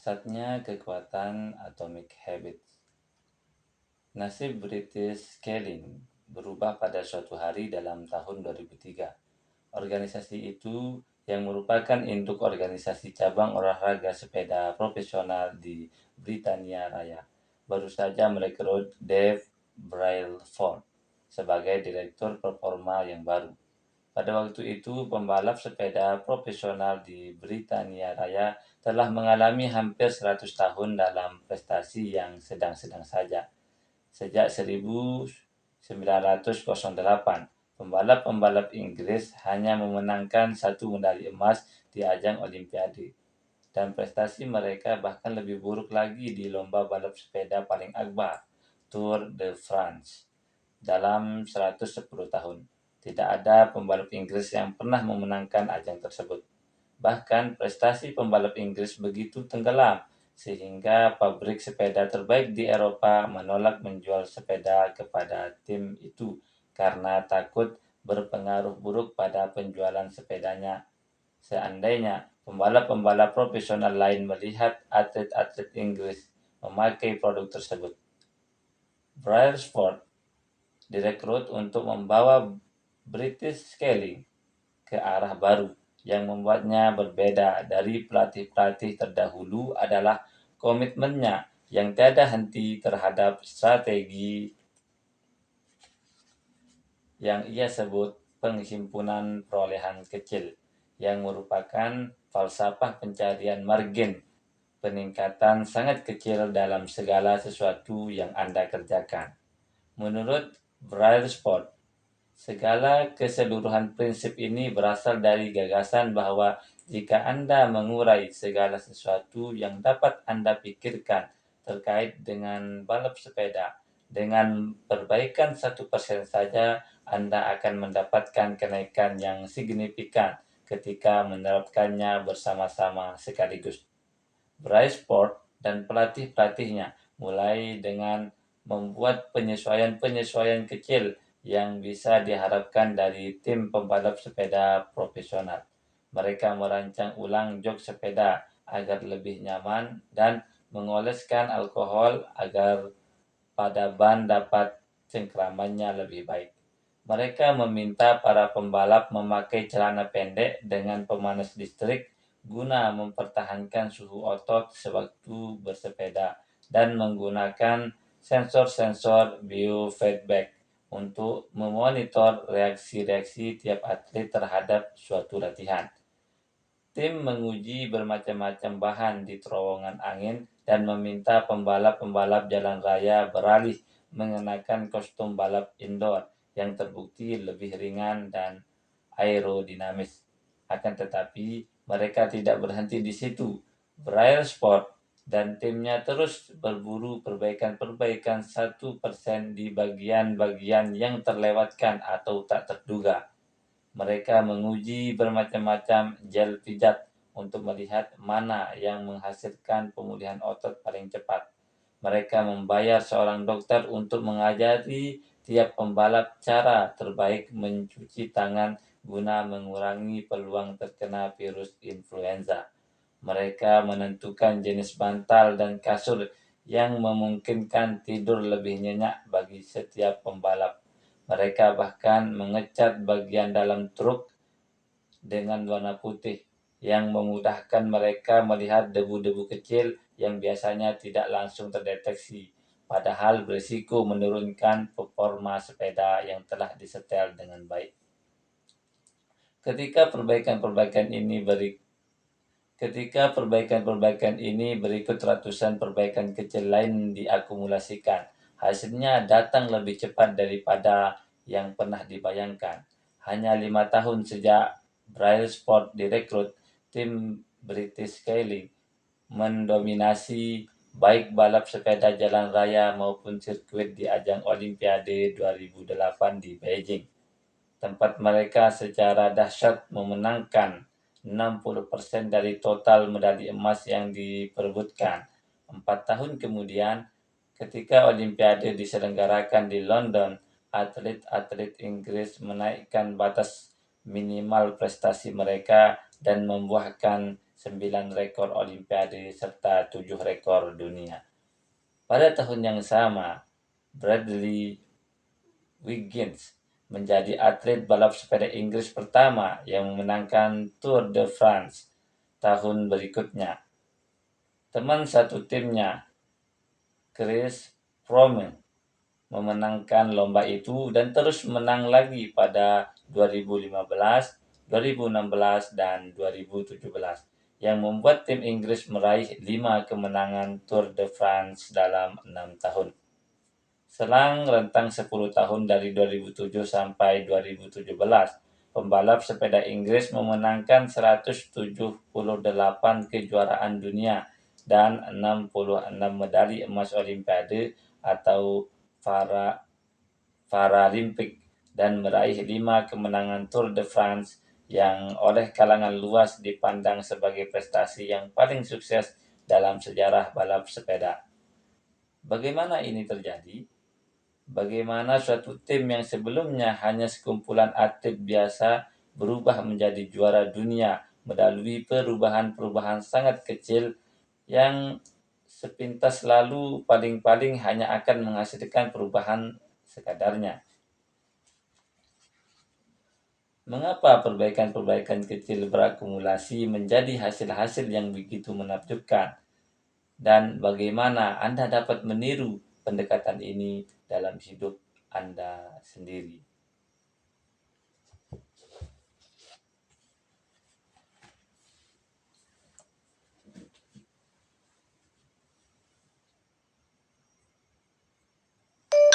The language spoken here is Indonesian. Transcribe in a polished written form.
Dahsyatnya kekuatan Atomic Habits. Nasib British Scaling berubah pada suatu hari dalam tahun 2003. Organisasi itu, yang merupakan induk organisasi cabang olahraga sepeda profesional di Britania Raya, baru saja merekrut Dave Brailsford sebagai direktur performa yang baru. Pada waktu itu, pembalap sepeda profesional di Britania Raya telah mengalami hampir 100 tahun dalam prestasi yang sedang-sedang saja. Sejak 1908, pembalap-pembalap Inggris hanya memenangkan 1 medali emas di ajang Olimpiade. Dan prestasi mereka bahkan lebih buruk lagi di lomba balap sepeda paling akbar, Tour de France. Dalam 110 tahun, tidak ada pembalap Inggris yang pernah memenangkan ajang tersebut. Bahkan prestasi pembalap Inggris begitu tenggelam sehingga pabrik sepeda terbaik di Eropa menolak menjual sepeda kepada tim itu karena takut berpengaruh buruk pada penjualan sepedanya. Seandainya pembalap-pembalap profesional lain melihat atlet-atlet Inggris memakai produk tersebut. Brailsford direkrut untuk membawa British Scaling ke arah baru. Yang membuatnya berbeda dari pelatih-pelatih terdahulu adalah komitmennya yang tiada henti terhadap strategi yang ia sebut penghimpunan perolehan kecil, yang merupakan falsafah pencarian margin, peningkatan sangat kecil dalam segala sesuatu yang Anda kerjakan. Menurut Brailsford, segala keseluruhan prinsip ini berasal dari gagasan bahwa jika Anda mengurai segala sesuatu yang dapat Anda pikirkan terkait dengan balap sepeda, dengan perbaikan 1% saja, Anda akan mendapatkan kenaikan yang signifikan ketika menerapkannya bersama-sama sekaligus. Brailsford dan pelatih-pelatihnya mulai dengan membuat penyesuaian-penyesuaian kecil yang bisa diharapkan dari tim pembalap sepeda profesional. Mereka merancang ulang jok sepeda agar lebih nyaman dan mengoleskan alkohol agar pada ban dapat cengkramannya lebih baik. Mereka meminta para pembalap memakai celana pendek dengan pemanas listrik guna mempertahankan suhu otot sewaktu bersepeda dan menggunakan sensor-sensor biofeedback untuk memonitor reaksi-reaksi tiap atlet terhadap suatu latihan. Tim menguji bermacam-macam bahan di terowongan angin dan meminta pembalap-pembalap jalan raya beralih mengenakan kostum balap indoor yang terbukti lebih ringan dan aerodinamis. Akan tetapi, mereka tidak berhenti di situ. Brailsford dan timnya terus berburu perbaikan-perbaikan 1% di bagian-bagian yang terlewatkan atau tak terduga. Mereka menguji bermacam-macam gel pijat untuk melihat mana yang menghasilkan pemulihan otot paling cepat. Mereka membayar seorang dokter untuk mengajari tiap pembalap cara terbaik mencuci tangan guna mengurangi peluang terkena virus influenza. Mereka menentukan jenis bantal dan kasur yang memungkinkan tidur lebih nyenyak bagi setiap pembalap. Mereka bahkan mengecat bagian dalam truk dengan warna putih, yang memudahkan mereka melihat debu-debu kecil yang biasanya tidak langsung terdeteksi, padahal berisiko menurunkan performa sepeda yang telah disetel dengan baik. Ketika perbaikan-perbaikan ini berikut ratusan perbaikan kecil lain diakumulasikan. Hasilnya datang lebih cepat daripada yang pernah dibayangkan. Hanya 5 tahun sejak Brailsford direkrut, tim British Scaling mendominasi baik balap sepeda jalan raya maupun sirkuit di ajang Olimpiade 2008 di Beijing. Tempat mereka secara dahsyat memenangkan 60% dari total medali emas yang diperebutkan. 4 tahun kemudian, ketika Olimpiade diselenggarakan di London, atlet-atlet Inggris menaikkan batas minimal prestasi mereka dan membuahkan 9 rekor Olimpiade, serta 7 rekor dunia. Pada tahun yang sama, Bradley Wiggins menjadi atlet balap sepeda Inggris pertama yang memenangkan Tour de France tahun berikutnya. Teman satu timnya, Chris Froome, memenangkan lomba itu dan terus menang lagi pada 2015, 2016, dan 2017, yang membuat tim Inggris meraih 5 kemenangan Tour de France dalam 6 tahun. Selang rentang 10 tahun dari 2007 sampai 2017, pembalap sepeda Inggris memenangkan 178 kejuaraan dunia dan 66 medali emas Olimpiade atau Paralimpik dan meraih 5 kemenangan Tour de France yang oleh kalangan luas dipandang sebagai prestasi yang paling sukses dalam sejarah balap sepeda. Bagaimana ini terjadi? Bagaimana suatu tim yang sebelumnya hanya sekumpulan atlet biasa berubah menjadi juara dunia melalui perubahan-perubahan sangat kecil yang sepintas lalu paling-paling hanya akan menghasilkan perubahan sekadarnya. Mengapa perbaikan-perbaikan kecil berakumulasi menjadi hasil-hasil yang begitu menakjubkan? Dan bagaimana Anda dapat meniru pendekatan ini dalam hidup Anda sendiri?